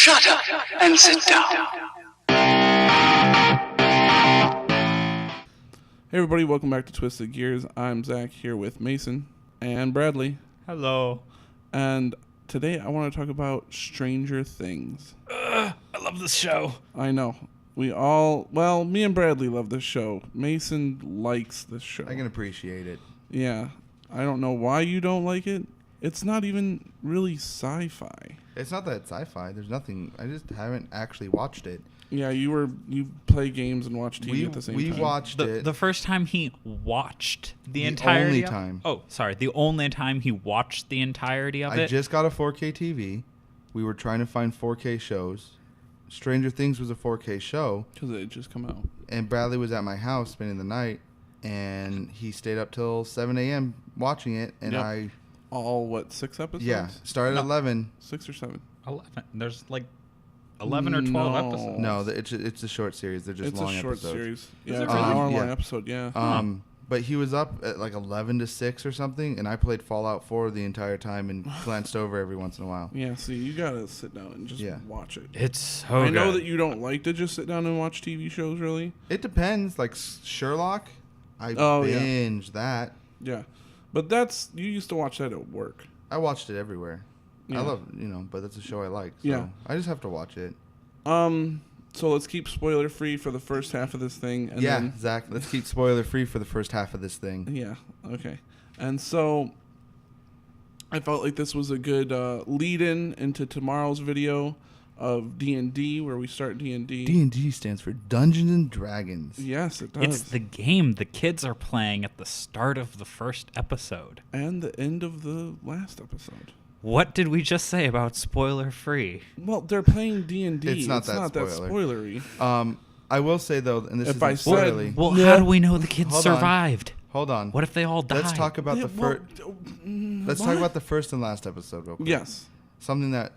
Shut up and sit down. Hey everybody, welcome back to Twisted Gears. I'm Zach here with Mason and Bradley. Hello. And today I want to talk about Stranger Things. I love this show. I know. Me and Bradley love this show. Mason likes this show. I can appreciate it. Yeah. I don't know why you don't like it. It's not even really sci-fi. It's not that sci-fi. There's nothing. I just haven't actually watched it. Yeah, you play games and watch TV at the same time. We watched it. The first time he watched the only entirety time. Oh, sorry. The only time he watched the entirety of it. I just got a 4K TV. We were trying to find 4K shows. Stranger Things was a 4K show. Because it had just come out. And Bradley was at my house spending the night. And he stayed up till 7 a.m. watching it. And Yep. All, 6 episodes? Yeah, started at 11. 6 or 7? 11. There's like 11 or 12 episodes. No, it's a short series. They're just It's long a short episodes. series. Is Yeah, it it's an really? hour-long Yeah. episode, yeah. But he was up at like 11 to 6 or something, and I played Fallout 4 the entire time and glanced over every once in a while. Yeah, see, you gotta sit down and just watch it. It's so I good. know that you don't like to just sit down and watch TV shows, really. It depends. Like Sherlock, I Yeah. binge that. Yeah. But you used to watch that at work. I watched it everywhere. Yeah. I love, but that's a show I like. So Yeah. I just have to watch it. So let's keep spoiler free for the first half of this thing. And yeah, then, Zach, let's keep spoiler free for the first half of this thing. Yeah, okay. And so I felt like this was a good lead-in into tomorrow's video of D&D, where we start D&D. D&D stands for Dungeons and Dragons. Yes, it does. It's the game the kids are playing at the start of the first episode. And the end of the last episode. What did we just say about spoiler free? Well, they're playing D&D. It's not that spoilery. I will say though, and this If isn't I said- spoilery. Well, Yeah. how do we know the kids Hold on. survived? Hold on. What if they all died? Let's talk about Yeah, the first. Let's talk about the first and last episode real quick. Yes. Something that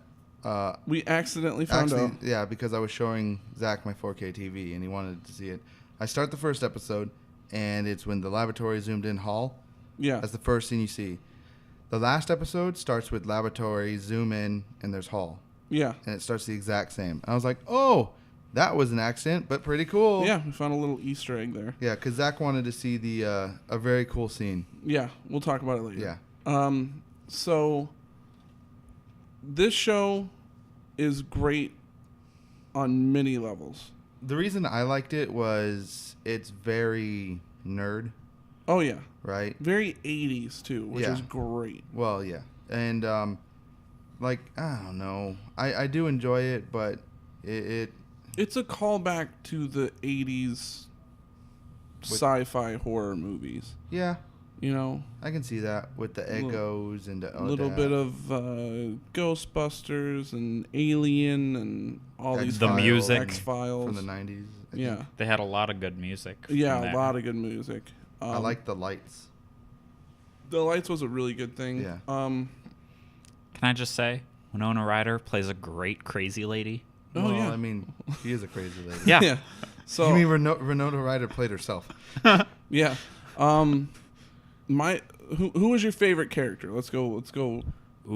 We accidentally found out. yeah, because I was showing Zach my 4K TV and he wanted to see it. I start the first episode, and it's when the laboratory zoomed in hall. Yeah. That's the first thing you see. The last episode starts with laboratory, zoom in, and there's hall. Yeah. And it starts the exact same. I was like, oh, that was an accident, but pretty cool. Yeah, we found a little Easter egg there. Yeah, because Zach wanted to see the a very cool scene. Yeah, we'll talk about it later. Yeah. So this show is great on many levels. The reason I liked it was it's very nerd, Oh yeah, right? very 80s too, which Yeah. is great. Well, yeah. And, I don't know. I do enjoy it, but it It's a callback to the 80s sci-fi horror movies. yeah, You know, I can see that with the echoes and a little bit of Ghostbusters and Alien and all these The music. X-Files. from the 90s. I Yeah. think. They had a lot of good music. from Yeah, there. a lot of good music. I like the lights. The lights was a really good thing. Yeah. Can I just say, Winona Ryder plays a great crazy lady. Oh, well, yeah. I mean, she is a crazy lady. Yeah. Yeah. So You mean Renata Ryder played herself? yeah. Who was your favorite character? Let's go. Ooh,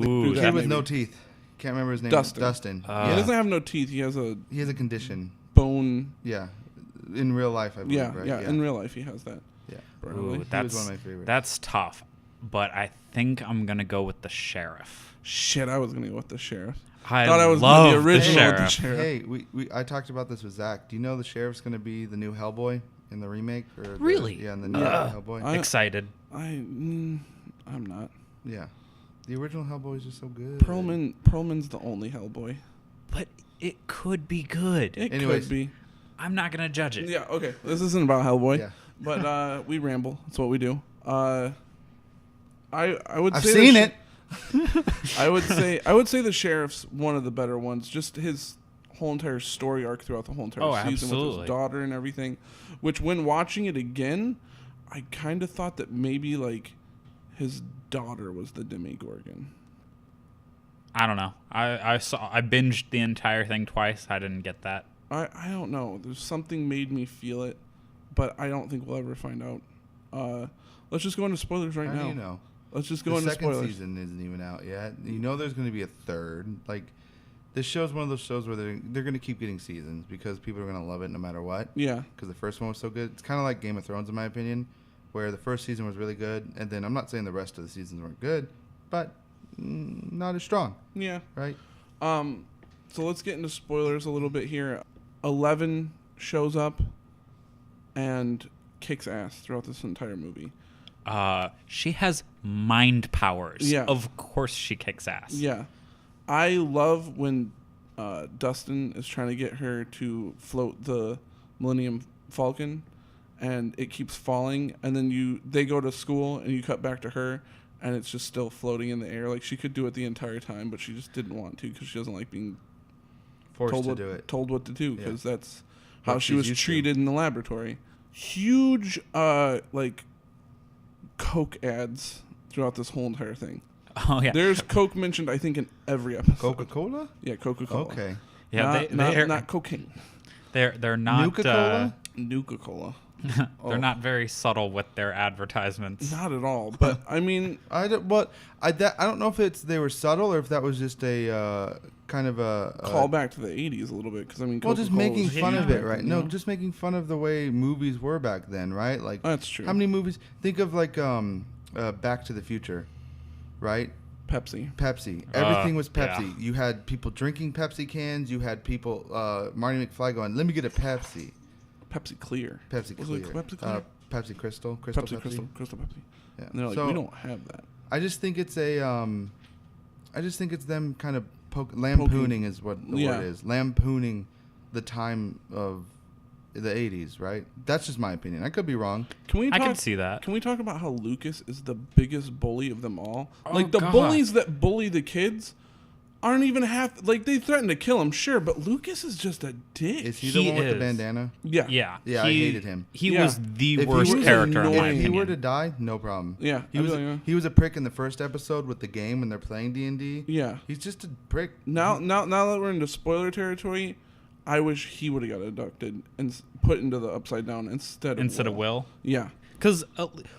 do Kid that with maybe. no teeth. Can't remember his name. Dustin. Yeah. He doesn't have no teeth. He has a He has a condition. bone. Yeah. In real life, I believe, Yeah, right? yeah. In real life, he has that. Yeah. Apparently. Ooh, He was that's one of my favorites. That's tough, but I think I'm gonna go with the sheriff. Shit, I was gonna go with the sheriff. I Thought I was love gonna be original with the sheriff. sheriff. Hey, I talked about this with Zach. Do you know the sheriff's going to be the new Hellboy in the remake? Really? Yeah, in the new Yeah. Hellboy. Excited. I'm not. Yeah. The original Hellboy is just so good. Perlman's the only Hellboy. But it could be good. It Anyways. could be. I'm not gonna judge it. Yeah. Okay. This isn't about Hellboy. Yeah. But we ramble. That's what we do. I would I've say seen it. I would say the sheriff's one of the better ones. Just his whole entire story arc throughout the whole entire Oh, season with absolutely. his daughter and everything. Which, when watching it again, I kind of thought that maybe like his daughter was the Demogorgon. I don't know. I binged the entire thing twice. I didn't get that. I don't know. There's something made me feel it, but I don't think we'll ever find out. Let's just go into spoilers right How now. do you know? Let's just go The into second spoilers. season isn't even out yet. You know there's going to be a third. Like, this show's one of those shows where they're going to keep getting seasons because people are going to love it no matter what. Yeah. Because the first one was so good. It's kind of like Game of Thrones, in my opinion, where the first season was really good, and then I'm not saying the rest of the seasons weren't good, but not as strong, Yeah. right? So let's get into spoilers a little bit here. 11 shows up and kicks ass throughout this entire movie. She has mind powers. Yeah. Of course she kicks ass. Yeah. I love when Dustin is trying to get her to float the Millennium Falcon, and it keeps falling, and then they go to school, and you cut back to her, and it's just still floating in the air. Like, she could do it the entire time, but she just didn't want to because she doesn't like being Forced told to what, do it. told what to do, because that's how What she she's was used to. treated in the laboratory. Huge, like, Coke ads throughout this whole entire thing. Oh yeah. There's Coke mentioned, I think, in every episode. Coca-Cola? Yeah, Coca-Cola. Okay. Yeah. Not cocaine. They're not. Nuka-Cola? Nuka-Cola. They're not very subtle with their advertisements. Not at all. But I mean, I don't know if they were subtle or if that was just a kind of a call back to the 80s a little bit, because I mean, well, just Coca-Cola making was fun of huge it, back right? then, No, you know? just making fun of the way movies were back then, right? Like That's true. How many movies? Think of like Back to the Future, right? Pepsi. Pepsi. Everything was yeah. Pepsi. You had people drinking Pepsi cans. You had people, Marty McFly going, "Let me get a Pepsi." Pepsi Clear. Pepsi Was Clear. it Pepsi Clear? Pepsi Crystal. Pepsi Crystal Pepsi. Yeah. And they're like, So, we don't have that. I just think it's them kind of lampooning is what the Yeah. word is. Lampooning the time of the 80s, right? That's just my opinion. I could be wrong. Can we I talk, can see that. Can we talk about how Lucas is the biggest bully of them all? Oh, Like, the God. bullies that bully the kids aren't even half... Like, they threaten to kill him, sure, but Lucas is just a dick. Is he the He one with the is. bandana? Yeah. Yeah. Yeah, I hated him. He Yeah. was the If he worst was character in my annoying. If he were opinion. to die, no problem. Yeah. He I'd was be like, he was a prick in the first episode with the game when they're playing D&D. yeah. He's just a prick. Now that we're into spoiler territory, I wish he would have got abducted and put into the Upside Down instead of Will. Yeah. Because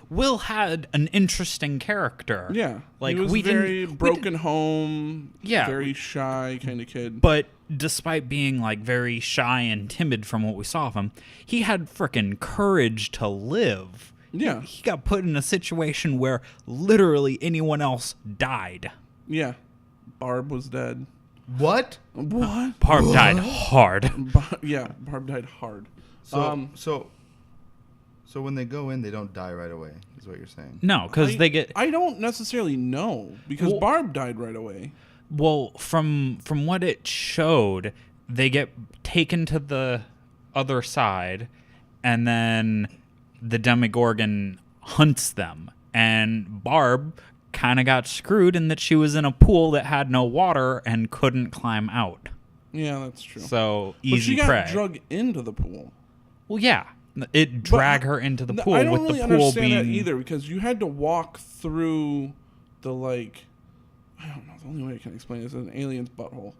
Will had an interesting character. Yeah. Like, he was we didn't- very we broken home. Yeah. Very shy kind of kid. But despite being like very shy and timid from what we saw of him, he had frickin' courage to live. Yeah. He got put in a situation where literally anyone else died. Yeah. Barb was dead. What? What? Barb died hard. Yeah, Barb died hard. So when they go in, they don't die right away, is what you're saying. No, because they get I don't necessarily know because Well- Barb died right away. well from what it showed, they get taken to the other side, and then the Demogorgon hunts them, and Barb kind of got screwed in that she was in a pool that had no water and couldn't climb out. Yeah, that's true. So but easy she got prey. drug into the pool. Well, yeah, it dragged her into the No, pool I don't with really the pool understand being that either because you had to walk through the like. I don't know. The only way I can explain it is an alien's butthole.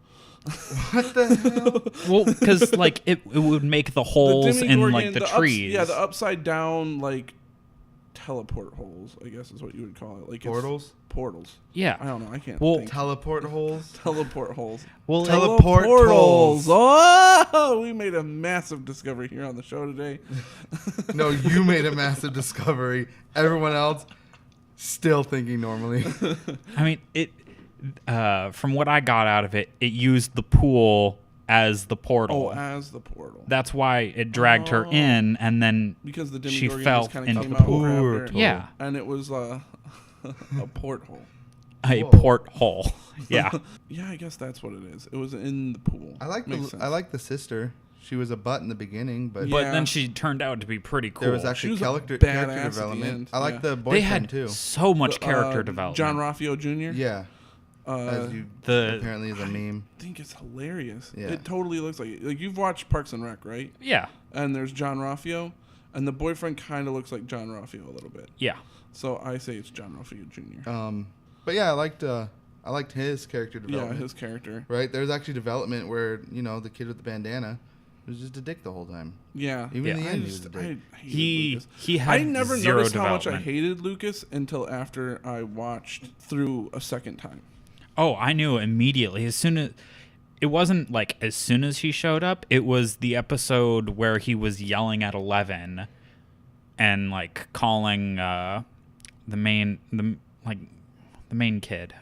What the hell? Well, because like it would make the holes in Demogorgon, like the trees. Yeah, the upside down like teleport holes. I guess is what you would call it. Like it's- Portals? Portals. Yeah. I don't know. I can't. Well, think. Teleport holes? Teleport holes. Well, Teleport Portals. holes. Oh, we made a massive discovery here on the show today. No, you made a massive discovery. Everyone else still thinking normally. I mean, it. From what I got out of it, it used the pool as the portal. Oh, as the portal. That's why it dragged her in, and then Because the she Demogorgon fell just kind into of came the out pool. and grabbed her. Yeah. And it was a porthole. A Whoa. porthole. Yeah. Yeah, I guess that's what it is. It was in the pool. I like Makes sense. the sister. She was a butt in the beginning, but But Yeah. then she turned out to be pretty cool. there was She actually was a character badass at the development. end, I like yeah. the they boyfriend had too. so much character The, development. John Raffio Jr. Yeah, Uh, as you the- apparently is a meme. I think it's hilarious. Yeah. It totally looks like it. Like you've watched Parks and Rec, right? Yeah. And there's John Raffio, and the boyfriend kind of looks like John Raffio a little bit. Yeah. So I say it's John Raffio Jr. But yeah, I liked his character yeah, development. his character. Right, there's actually development where the kid with the bandana was just a dick the whole time. Yeah. Even in the Yeah. end, he was a dick. I hated He Lucas. he had I never zero noticed how much I development. hated Lucas until after I watched through a second time. Oh, I knew immediately as soon as it wasn't like as soon as he showed up. It was the episode where he was yelling at 11 and like calling the main kid,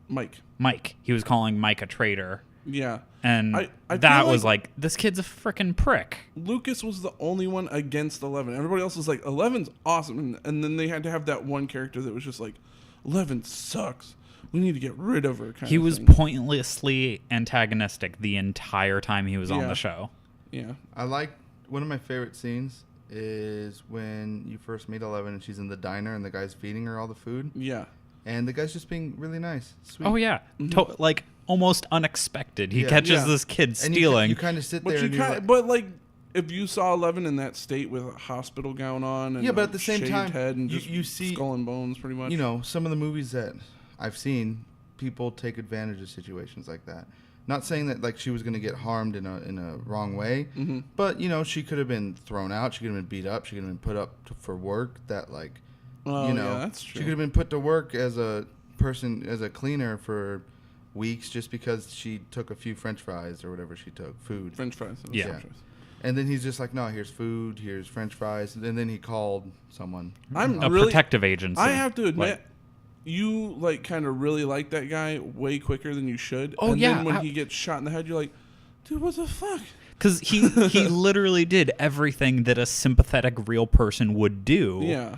Mike. He was calling Mike a traitor. Yeah. And I that feel was like, this kid's a freaking prick. Lucas was the only one against 11. Everybody else was like, 11's awesome. And then they had to have that one character that was just like, 11 sucks. We need to get rid of her. He was pointlessly antagonistic the entire time he was on the show. Yeah. I like one of my favorite scenes is when you first meet 11 and she's in the diner and the guy's feeding her all the food. Yeah. And the guy's just being really nice. Sweet. Oh, yeah. Like, almost unexpected. He catches this kid stealing. You kind of sit there and you're like, but like, if you saw 11 in that state with a hospital gown on and but at the same shaved time, head and you see skull and bones pretty much. You know, some of the movies that I've seen, people take advantage of situations like that. Not saying that like she was going to get harmed in a wrong way, but you know, she could have been thrown out, she could have been beat up, she could have been put up for work that like, you know, that's true. she could have been put to work as a person, as a cleaner for weeks just because she took a few French fries or whatever she took, food. French fries. Yeah. French fries. And then he's just like, no, here's food, here's French fries, and then he called someone. I'm a really, protective agency. I have to admit, Like, you like kind of really like that guy way quicker than you should. Oh, and yeah, then when he gets shot in the head, you're like, dude, what the fuck? because he literally did everything that a sympathetic real person would do. Yeah.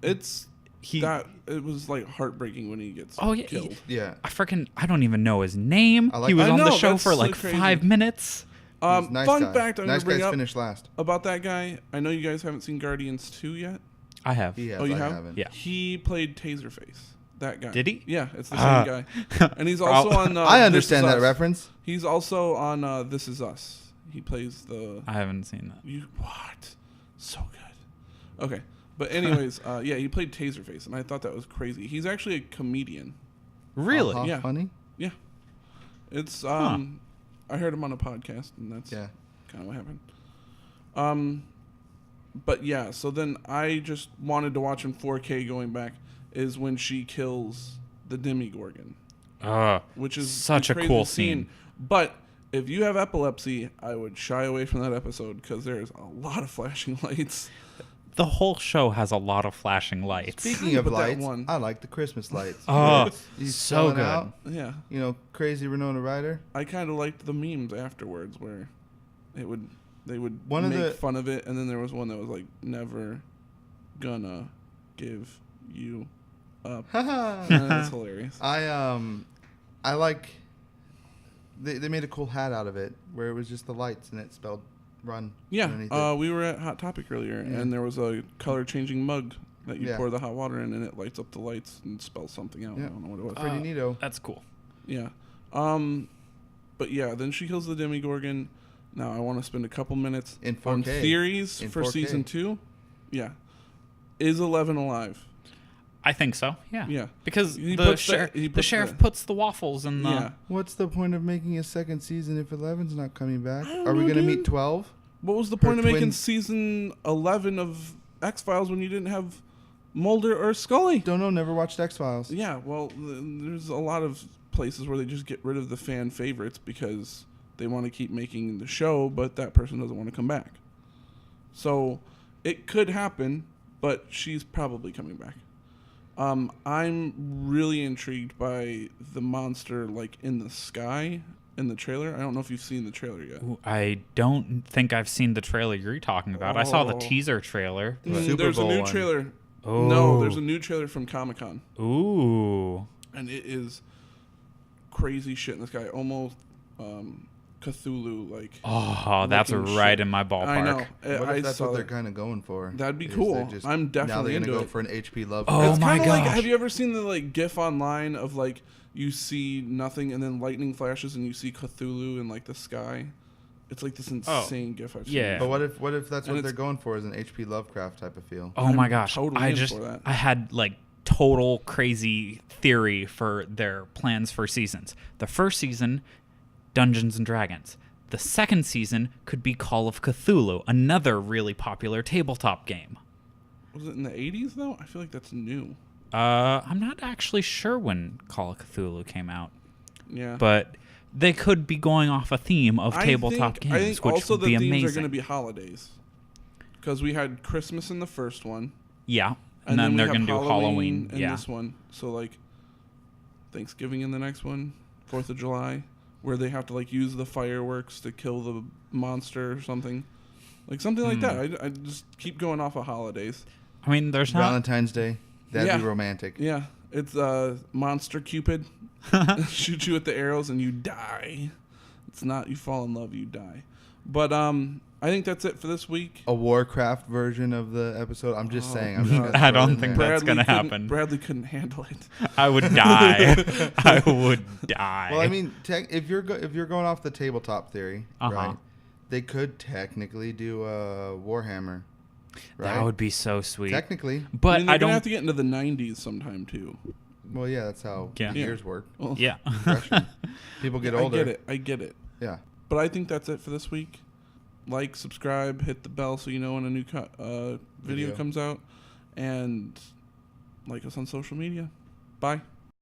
It was like heartbreaking when he gets killed. Yeah. I don't even know his name. I like- He was I on the know, show that's for so like crazy. 5 minutes. Nice Fun guy. fact I'm nice going to bring guys up finished last. about that guy. I know you guys haven't seen Guardians 2 yet. I have. He has, Oh, you I have? haven't. Yeah. He played Taserface. That guy. Did he? Yeah, it's the same guy. And he's also on I This understand Is that Us. reference. He's also on This Is Us. He plays the... I haven't seen that. What? So good. Okay. But anyways, yeah, he played Taserface, and I thought that was crazy. He's actually a comedian. Really? Uh-huh. Yeah. Funny. Yeah. It's Huh. I heard him on a podcast, and that's Yeah. kind of what happened. But yeah, so then I just wanted to watch in 4K going back is when she kills the Demigorgon, which is such a crazy cool scene. But if you have epilepsy, I would shy away from that episode because there's a lot of flashing lights. The whole show has a lot of flashing lights. Speaking of But that lights, one- I like the Christmas lights. Oh, He's so selling good. out, Yeah, you know, crazy Winona Ryder. I kind of liked the memes afterwards where they would One of make the- fun of it, and then there was one that was like, "Never gonna give you up." Haha. That's hilarious. I like. They made a cool hat out of it where it was just the lights and it spelled "run." Yeah, underneath it. we were at Hot Topic earlier, Yeah. and there was a color-changing mug that you Yeah. pour the hot water in, and it lights up the lights and spells something out. Yeah. I don't know what it was. Pretty neato. That's cool. Yeah. But yeah, then she kills the Demigorgon. Now I want to spend a couple minutes In on 4K. theories In for 4K. season 2. Yeah. Is 11 alive? I think so. Yeah. Yeah. Because He the puts the- he the puts sheriff the- puts the waffles in the. Yeah. What's the point of making a second season if 11's not coming back? I don't Are we know, gonna dude. meet 12? What was the point of making twins- season 11 of X-Files when you didn't have Mulder or Scully? Don't know. Never watched X Files. Yeah, well, there's a lot of places where they just get rid of the fan favorites because they want to keep making the show, but that person doesn't want to come back. So it could happen, but she's probably coming back. I'm really intrigued by the monster like in the sky in the trailer. I don't know if you've seen the trailer yet. Ooh, I don't think I've seen the trailer you're talking about. I saw the Oh. teaser trailer. The Super There's Bowl a new one. trailer. Oh. No, there's a new trailer from Comic-Con. Ooh. And it is crazy shit in the sky, almost Cthulhu like. Oh, that's looking right shit. in my ballpark. I know. What I if that's saw what they're that. kind of going for? That'd be Is cool. they're just- I'm now definitely they're gonna into go it. for an HP Lovecraft. Oh It's my kinda like, gosh. have you ever seen the like GIF online of like you see nothing and then lightning flashes and you see Cthulhu in like the sky? It's like this insane GIF I've seen. Yeah. But what if that's And what they're it's- going for? Is an HP Lovecraft type of feel? Oh my I'm gosh. totally I in just for that. I had like total crazy theory for their plans for seasons. The first season, Dungeons and Dragons. The second season could be Call of Cthulhu, another really popular tabletop game. Was it in the 80s though? I feel like that's new. I'm not actually sure when Call of Cthulhu came out, Yeah. but They could be going off a theme of tabletop games, I think which also would the be themes amazing. are going to be holidays. Because we had Christmas in the first one. Yeah. And then they're going to do Halloween. in Yeah. this one. So, like, Thanksgiving in the next one, 4th of July, where they have to, like, use the fireworks to kill the monster or something. Like, something like that. I just keep going off of holidays. I mean, there's not... Valentine's Day. That'd Yeah. be romantic. Yeah. It's Monster Cupid. Shoot you with the arrows and you die. It's not you fall in love, you die. But I think that's it for this week. A Warcraft version of the episode. I'm just saying. I'm just God. gonna I throw it don't in think there. that's going to happen. Bradley couldn't handle it. I would die. I would die. Well, I mean, if you're going off the tabletop theory, right? They could technically do a Warhammer. Right? That would be so sweet. Technically. But they're I gonna don't... have to get into the 90s sometime too. Well, yeah, that's how Yeah. the years work. Well, Yeah. Progression. People get older. I get it. Yeah. But I think that's it for this week. Like, subscribe, hit the bell so you know when a new video comes out, and like us on social media. Bye.